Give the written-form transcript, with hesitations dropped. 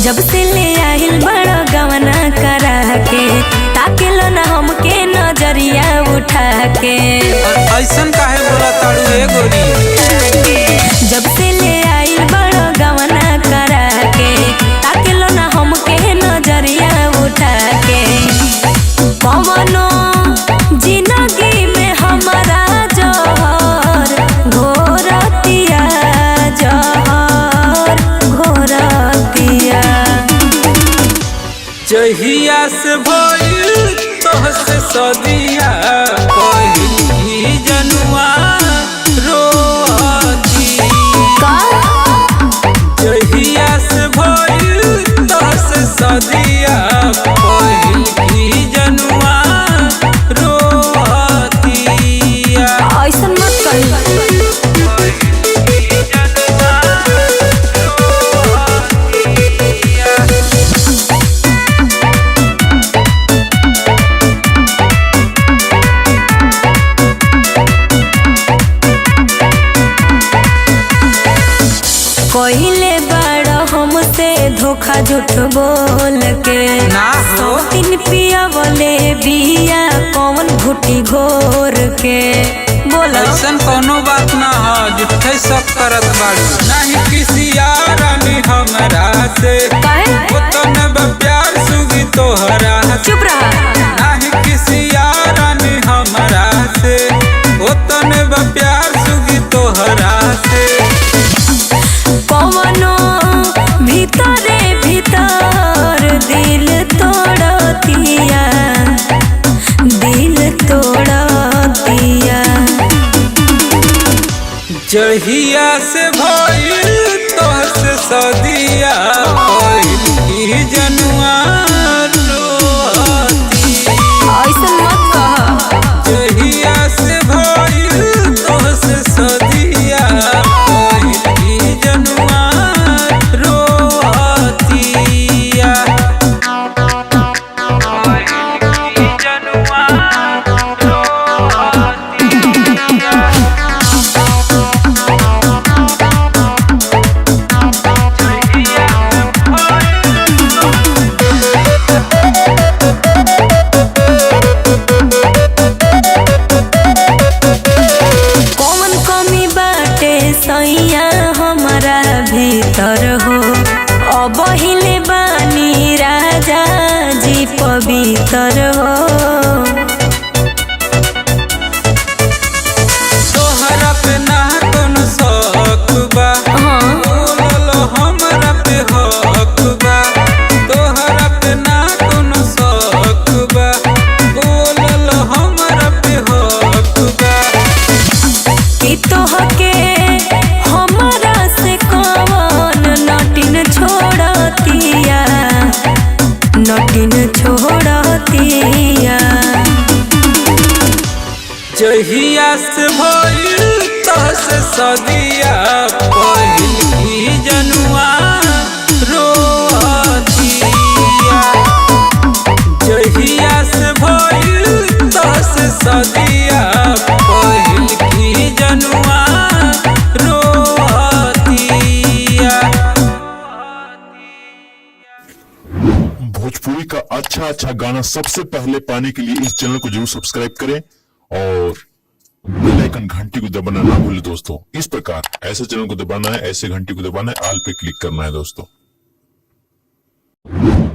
जब से ले आइल बड़ा गवना करा के ताके लो ना हमके नजरिया उठा के। ऐसन काहे बोला ताड़ू ए गोरी? जब से ले आइल बड़ा गवना करा के ताके लो ना हमके नजरिया उठा के। कवनो जिंदगी में हमारा जहर घोरतिया जहर घोरतिया। जहिया से भइल तोहसे सदिया पहिली जनुआ रोतिया। जहिया से भइल तोहसे सदिया पहिली जनुआ रोतिया। ऐसन मत कही। पहिले बाड़ हमसे धोखा झूठ बोल के ना हो। दिन पिया बोले बिया कौन घुटी घोर के बोला। ऐसन कोनो बात ना हो जुठे सब करत बाड़ू। नहीं किसी यारानी हमरा से उतने प्यार सुगी तोहरा। चुप रहा। नहीं किसी यारानी हमरा से उतने प्यार सुगी तोहरा से। कवनो भीतरे भीतर दिल तोड़तिया दिल तोड़तिया। जहिया से भइल तोहसे सदिया पहिली जनुआ रोतिया। ऐसन मत कह। जहिया से भइल तोहसे सदिया पहिली जनुआ रोतिया। पहिली जनुआ रोतिया। कौन कमी बाटे सैया हमारा भीतर हो। अब हिले बानी राजा जी पवित्र हो। तोहरा पे ना कोनो शौक बा। बोललो हमरा पे हक बा। तोहरा पे ना कोनो शौक बा। बोललो हमरा पे हक बा। कि तोहके हमारा से कौन नटिन छोड़तिया नटिन छोड़तिया। जहिया से भइल तोहसे सदिया पहिली जनुआ रोतिया। जहिया से भइल तोहसे सदिया पहिली जनुआ रोतिया। भोजपुरी का अच्छा गाना सबसे पहले पाने के लिए इस चैनल को जरूर सब्सक्राइब करें और बेल आइकन घंटी को दबाना ना भूलें दोस्तों। इस प्रकार ऐसे चैनल को दबाना है, ऐसे घंटी को दबाना है, ऑल पे क्लिक करना है दोस्तों।